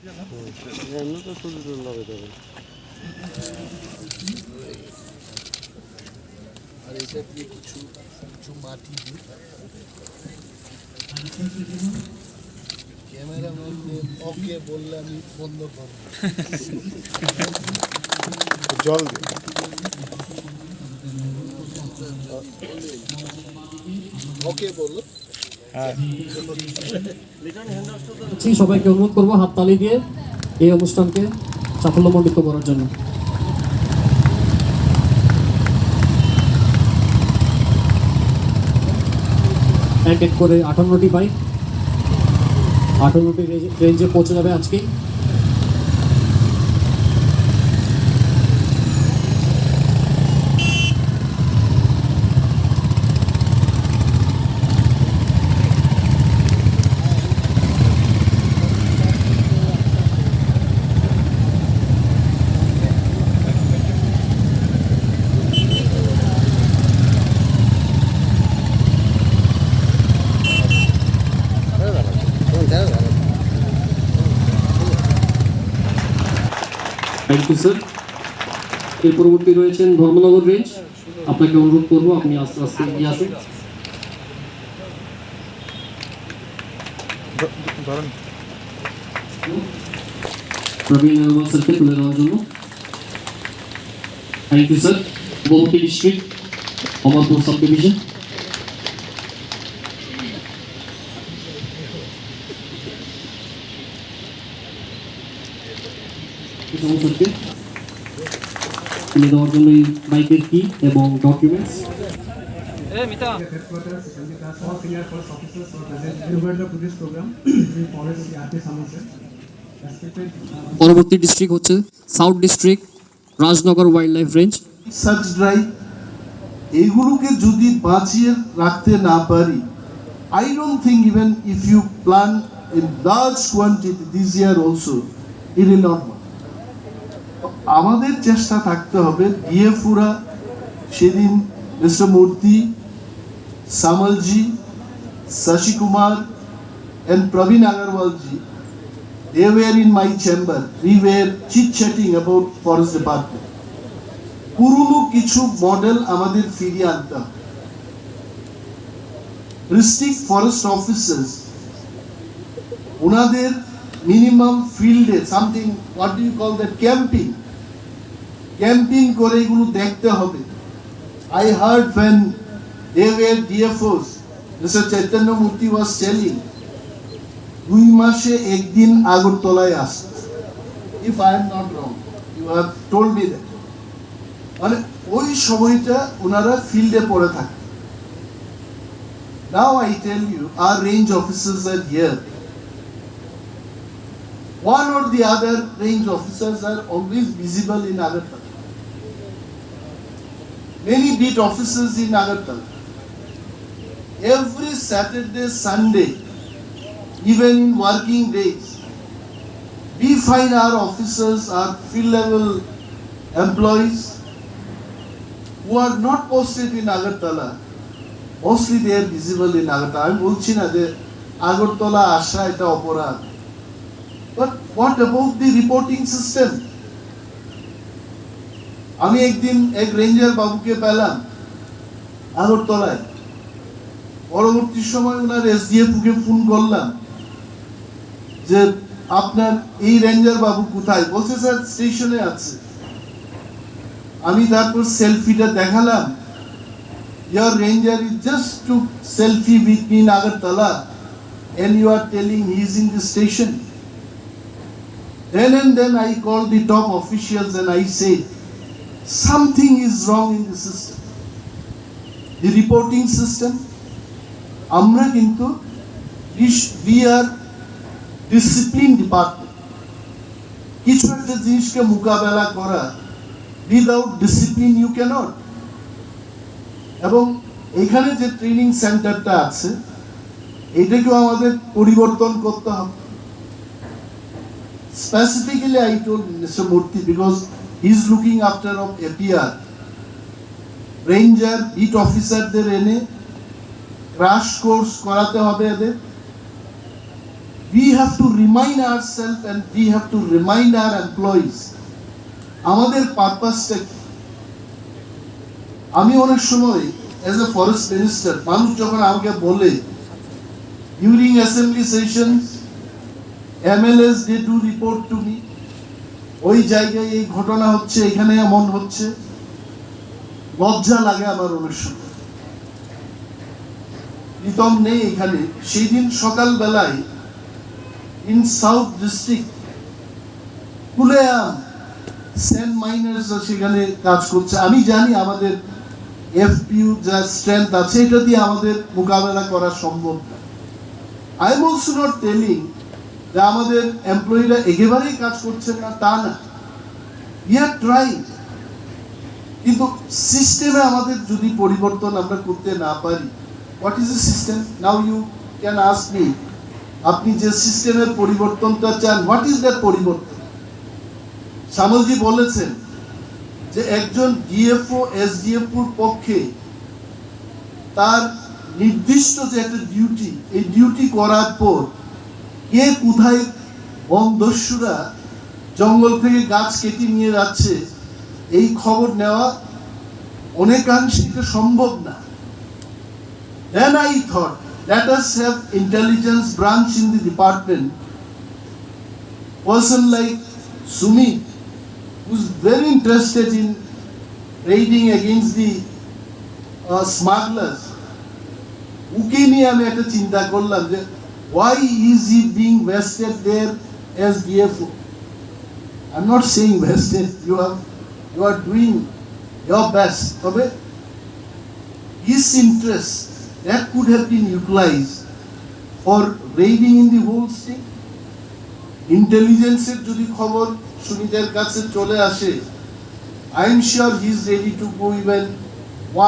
এমনি তো শুধু লাগে তবে আর এটা দিয়ে কিছু কিছু মাটি দিই ক্যামেরাম্যান ওকে বললে আমি বন্ধ করব জল দিই ওকে বললো সবাইকে অনুরোধ করবো হাততালি দিয়ে এই অনুষ্ঠানকে সাফল্যমণ্ডিত করার জন্য। এক এক করে 58টি বাইক 58টি রেঞ্জে পৌঁছে যাবে আজকেই। Thank you sir. এর পরবর্তী রয়েছেন ধর্মনগর রেঞ্জ, আপনাকে অনুরোধ করবো আপনি আস্তে আস্তে এগিয়ে আসুন। প্রবীণ স্যারকে তুলে দেওয়ার জন্য thank you sir. Gomati district Amarpur sub division স্যারকে তুলে দেওয়ার জন্য এই বাইকের কি এবং ডকুমেন্টস। পরবর্তী ডিস্ট্রিক্ট হচ্ছে south district Rajnagar wild life range. Search drive এইগুলোকে যদি বাঁচিয়ে রাখতে না পারি, I don't think even if you plant in large quantity this year also, it will not work. আমাদের চেষ্টা থাকতে হবে ডিএফুরা সেদিন মিস্টার মূর্তি, সামলজি, শশি Kumar and Praveen Agarwalji, they were in my chamber. We were chit-chatting about forest department. পুরনো কিছু model আমাদের ফিরিয়ে আনতে হবে। ডিস্ট্রিক্ট ফরেস্ট অফিসার্স ওনাদের মিনিমাম ফিল্ডে something what do you call that camping করে এগুলো দেখতে হবে। I heard when they were DFOs, Mr. Chaitanya Murthy was telling 2 মাসে একদিন আগরতলায় আসে। If I am not wrong, you have told me that. মানে ওই সময়টা ওনারা ফিল্ডে পড়ে থাকে। Now I tell you, our range officers are here. One or the other range officers are always visible in Agartala. Many beat officers in Agartala. Every Saturday, Sunday, even in working days, we find our officers, our field level employees who are not posted in Agartala. Mostly they are visible in Agartala. আমি বলছি না যে আগরতলা আসা এটা অপরাধ, but what about the reporting system? আমি একদিন এক রেঞ্জার বাবুকে পেলাম আগরতলায়, পরবর্তী সময় ওনার এসডিএফ কে ফোন করলাম যে আপনার এই রেঞ্জার বাবু কোথায়, বলছে স্যার স্টেশনে আছে। আমি তারপর সেলফিটা দেখালাম, your ranger is just took selfie with me in Agartala and you are telling he is in the station. Then and then I called the top officials and I said something is wrong in the system, the reporting system. আমরা কিন্তু we are discipline department. কিছু একটা জিনিসকে মোকাবেলা করা without discipline you cannot. এবং এখানে যে ট্রেনিং সেন্টারটা আছে এটাকেও আমাদের পরিবর্তন করতে হবে। Specifically I told Mr. Murthy because he is looking after of APR, ranger, beat officerদের এনে ক্রাশ কোর্স করাতে হবে এদের, we have to remind ourselves and we have to remind our employees আমাদের পারপাসটা কি। আমি অনেক সময় as a forest minister মানুষ যখন আমাকে বলে during assembly sessions MLAs they do report to me ওই জায়গায় এই ঘটনা হচ্ছে এখানে এমন হচ্ছে, লজ্জা লাগে আমার অনেক সময়। প্রীতম নেই এখানে, সেই দিন সকাল বেলায় ইন সাউথ ডিস্ট্রিক্ট কুলেয়াম সেন্ট মাইনার্স সেখানে কাজ করছে। আমি জানি আমাদের এফপিইউ যা স্ট্রেংথ আছে এটা দিয়ে আমাদের মোকাবেলা করা সম্ভব না। I am also not telling যে আমাদের এমপ্লয়িরা একেবারেই কাজ করছেন না, তা না, উই আর ট্রাইং। কিন্তু সিস্টেমে আমাদের যদি পরিবর্তন আমরা করতে না পারি, what is the system? Now you can ask me, আপনি যে সিস্টেমের পরিবর্তনটা চান, হোয়াট ইজ দ্যাট পরিবর্তন? শ্যামলজি বলেছেন যে একজন ডিএফও এসডিএফওর পক্ষে তার নির্দিষ্ট যে একটা ডিউটি, এই ডিউটি করার পর কে কোথায় বনদস্যুরা জঙ্গল থেকে গাছ কেটে নিয়ে যাচ্ছে এই খবর নেওয়া অনেকাংশে এটা সম্ভব না। Then I thought, let us have intelligence branch in the department, person like Sumi, who's very interested in raiding against the smugglers. উকে নিয়ে আমি একটা চিন্তা করলাম যে why is he being vested there as DFO? I'm not saying vested, you are doing your best, তবে his interest that could have been utilized for raiding in the whole state. Intelligence যদি খবর সুনীদের কাছে চলে আসে, I am sure he is ready to go even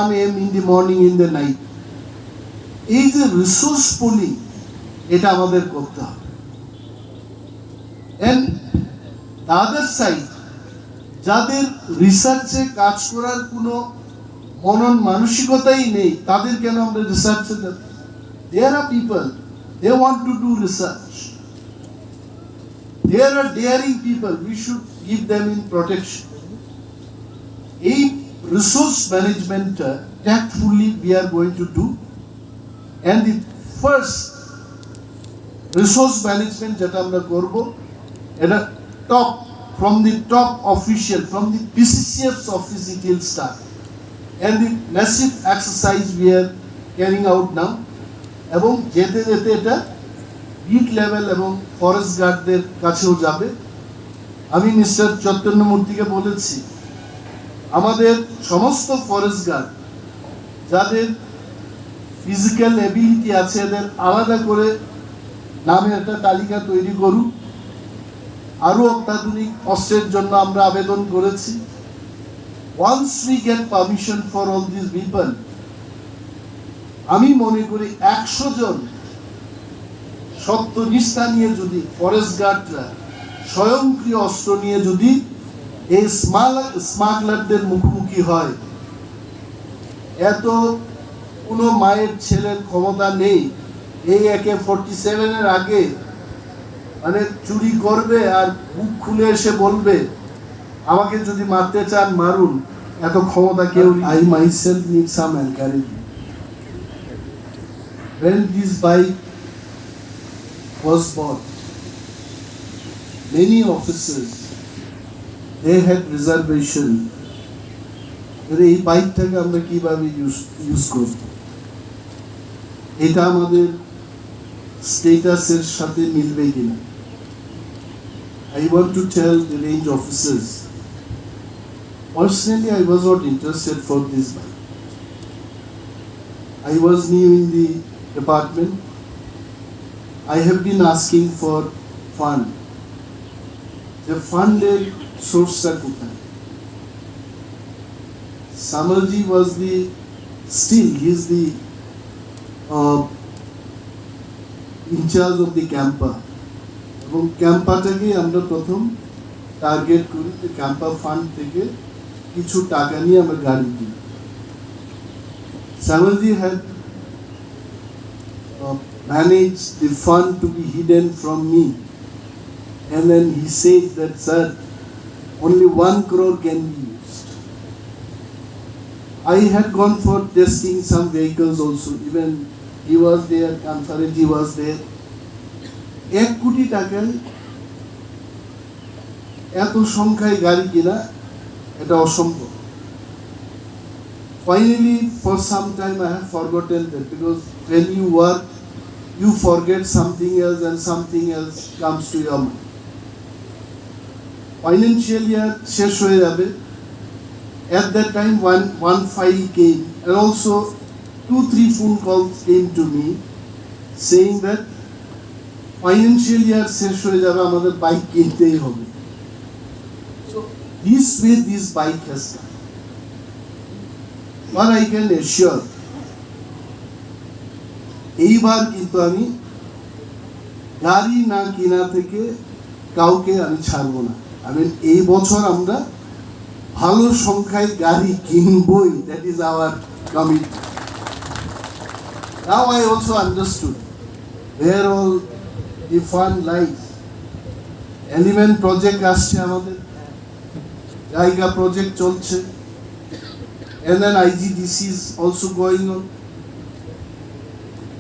1 AM in the morning, in the night. এই যে resource pulling, এটা আমাদের করতে হবে। And the other side, যাদের রিসার্চে কাজ করার কোনো মনন মানসিকতাই নেই, তাদের কেন আমরা রিসার্চে দেব? There are people, they want to do research. There are daring people, we should give them in protection. এই resource management tactfully we are going to do, and the first resource management যেটা আমরা করব, এটা top, from the top official, from the PCCF's office it will start, and the massive exercise we are carrying out now, এবং যেতে যেতে এটা bit level এবং forest গার্ডদের কাছেও যাবে। আমি মিস্টার চৈতন্যমূর্তিকে বলেছি আমাদের সমস্ত ফরেস্ট গার্ড যাদের ফিজিক্যাল এবিলিটি আছে এদের আলাদা করে নামের একটা তালিকা তৈরি করুক। আরো অত্যাধুনিক অস্ত্রের জন্য আমরা আবেদন করেছি। Once we get permission for all these people, আমি মনে করি 100 জন সত্যনিষ্ঠা নিয়ে যদি ফরেস্ট গার্ডরা স্বয়ংক্রিয় অস্ত্র নিয়ে যদি এই স্মাগলারদের মুখোমুখি হয়, এত কোনো মায়ের ছেলের ক্ষমতা নেই এই AK-47 এর আগে মানে চুরি করবে আর বুক খুলে এসে বলবে আমাকে যদি মারতে চান মারুন, এত ক্ষমতা কেউ। I myself need some encouragement. When this bike was bought, many officers they had reservation এই বাইকটাকে আমরা কিভাবে ইউজ করব, এটা আমাদের স্ট্যাটাসের সাথে মিলবে কিনা। I want to tell the range officers, personally I was not interested for this bike. I was new in the department. I have been asking for fund. The fund source টা কোথায়? Samalji was still he is the in charge of the camper. এবং ক্যাম্পাটাকে আমরা প্রথম target করি যে Campa fund থেকে কিছু টাকা নিয়ে আমরা গাড়ি কিনি। Samalji had managed the fund to be hidden from me. And then he said that, sir, only 1 crore can be used. I had gone for testing some vehicles also. Even he was there, Kansareji was there. 1 কোটি টাকায় এত সংখ্যায় গাড়ি কিনা এটা অসম্ভব. Finally, for some time I have forgotten that, because when you work, you forget something else and something else comes to your mind. Financial year শেষ হয়ে যাবে. At that time, one file came, and also 2-3 phone calls came to me saying that financial year শেষ হয়ে যাবে, আমাদের bike কিনতেই হবে. So this way this bike has come. But I can assure, এইবার কিন্তু আমি গাড়ি না কিনা থেকে কাউকে আমি ছাড়বো না. আমি এই বছর আমরা ভালো সংখ্যায় গাড়ি কিনবই. That is our commitment. Now I also understood where all the fun lies. Element project আসছে আমাদের, জায়গা project চলছে, and then IGDC is also going on.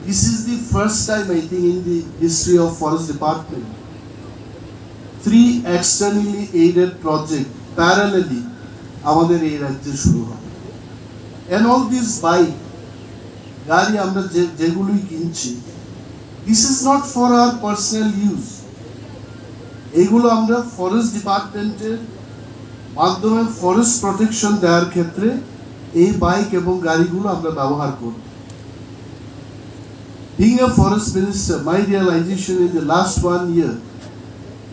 This is the first time, I think, in the history of Forest Department, 3 externally aided project parallelly আমাদের এই রাজ্যে শুরু হয়. And all these bike গাড়ি আমরা যেগুলোই কিনছি, this is not for our personal use. এইগুলো আমরা ফরেস্ট ডিপার্টমেন্টের মাধ্যমে ফরেস্ট প্রোটেকশন দেওয়ার ক্ষেত্রে এই বাইক এবং গাড়িগুলো আমরা ব্যবহার করব. Being a forest minister, my realization in the last 1 year,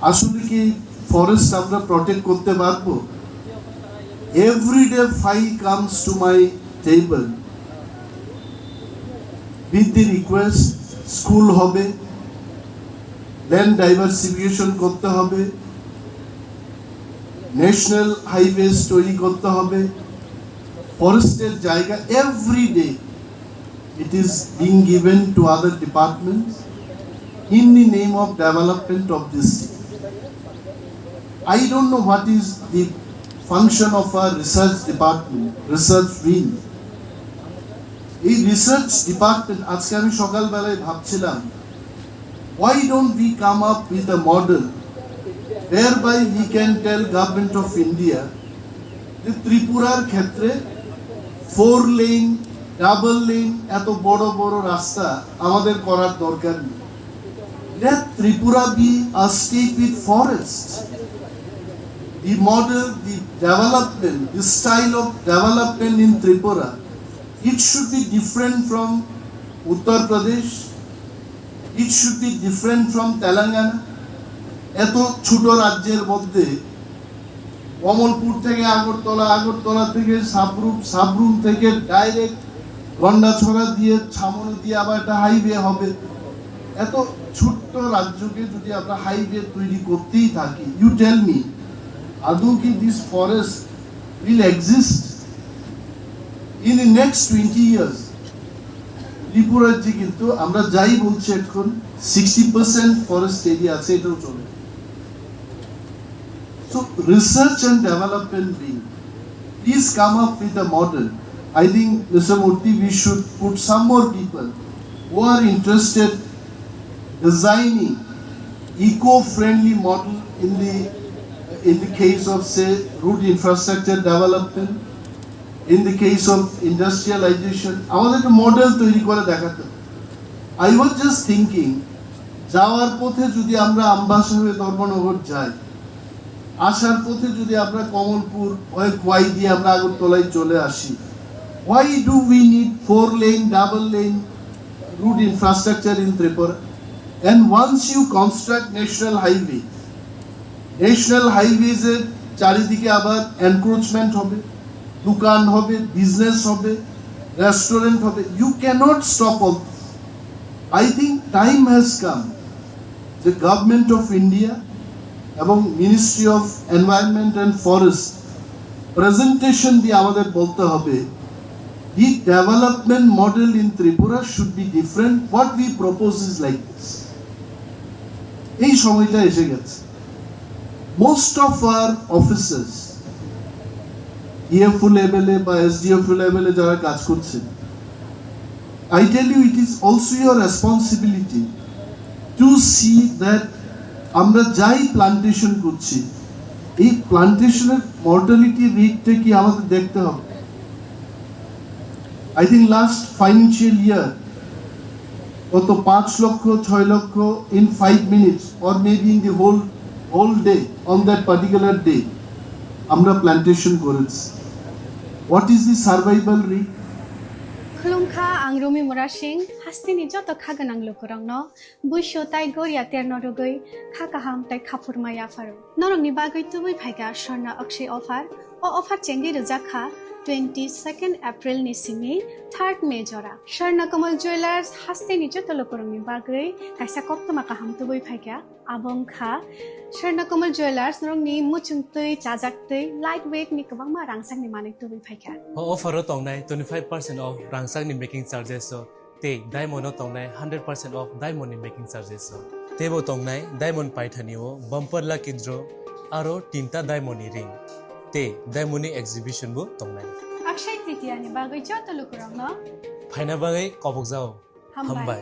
আসলে কি ফরেস্ট আমরা প্রটেক্ট করতে পারবো? Every day file comes to my table with the request, school হবে, ল্যান্ড ডাইভার্সিফিকেশন করতে হবে, ন্যাশনাল হাইওয়েজ তৈরি করতে হবে, ফরেস্টের জায়গা. Every day it is being given to other departments in the name of development of this state. I don't know what is the function of our research department, research wing. এই research department, আজকে আমি সকালবেলায় ভাবছিলাম, why don't we come up with a model whereby we can tell government of India যে ত্রিপুরার ক্ষেত্রে 4 lane, double lane এত বড় বড় রাস্তা আমাদের করার দরকার নেই. Let Tripura be a state with forests. The model, the development, the style of development in Tripura, it should be different from Uttar Pradesh. It should be different from Telangana. এত ছোট রাজ্যের মধ্যে কমলপুর থেকে আগরতলা, আগরতলা থেকে সাবরুম, সাবরুম থেকে ডাইরেক্ট গন্ডাছড়া দিয়ে ছামনি দিয়ে আবার একটা হাইওয়ে হবে. এত ছোট্ট রাজ্যকে যদি আমরা হাইওয়ে তৈরি করতেই থাকি, ইউ টেল মি, আদৌ কি this forest will exist in the next 20 years? ত্রিপুরার যে কিন্তু আমরা যাই বলছি এখন 60% ফরেস্ট এরিয়া আছে, এটাও চলে. So research and development wing, please come up with a model. I think, Mr. Montri, we should put some more people who are interested designing eco-friendly model in the case of, say, road infrastructure development, in the case of industrialization. আমাদের একটা model তৈরি করে দেখাতে. I was just thinking, যাওয়ার পথে যদি আমরা আমবাসা হয়ে ধর্মনগর যাই, আসার পথে যদি আমরা কমলপুর হয়ে কোয়াই দিয়ে আমরা আগরতলায় চলে আসি, why do we need 4 lane, double lane road infrastructure in Tripura? And once you construct national highways এর চারিদিকে আবার এনক্রোচমেন্ট হবে, দোকান হবে, বিজনেস হবে, রেস্টুরেন্ট হবে. You cannot stop all this. I think time has come. The government of India এবং ministry of environment and forest presentation দিয়ে আমাদের বলতে হবে The development model in Tripura should be different. What we propose is like this. এই সময়টা এসে গেছে। Most of our officers, EFO level বা SDFO level যারা কাজ করছে, I tell you, it is also your responsibility to see that আমরা যাই প্লান্টেশন করছি, এই প্লান্টেশনের মর্টালিটি রেটটা কি আমাদের দেখতে হবে। I think last financial year কত 5 লক্ষ 6 লক্ষ in 5 minutes or maybe in the whole day on that particular day আমরা প্লান্টেশন করেছি। What is the survival rate? Khulumkha ang Rumi Murashing hastini joto khaganang lukurangno buisho tai goria terno rugoi khakaham tai khapurma yapharo norong ni bagoi tubui phaiga sorna akshay offer o offer chendi jakha 22nd April ni simi 3rd May jora Sharna Kamal Jewelers hastini joto lukurang ni bagoi kaisa koktoma kaham tubui phaiga abong kha Sharna Kamal Jewelers norong ni muchungtui chajaktui lightweight ni kabangma rangsang ni manik tubui phaiga offer tongnai 25% off rangsang ni making charges so te diamond tongnai 100% off diamond ni making charges so tebo tongnai diamond paithani o bumper lucky draw aro tinta diamond ni ring te diamond ni exhibition bo tongnai Akshay Tritiya ni bagoi joto lukurang no phaina bagai kobok jao hambai hambai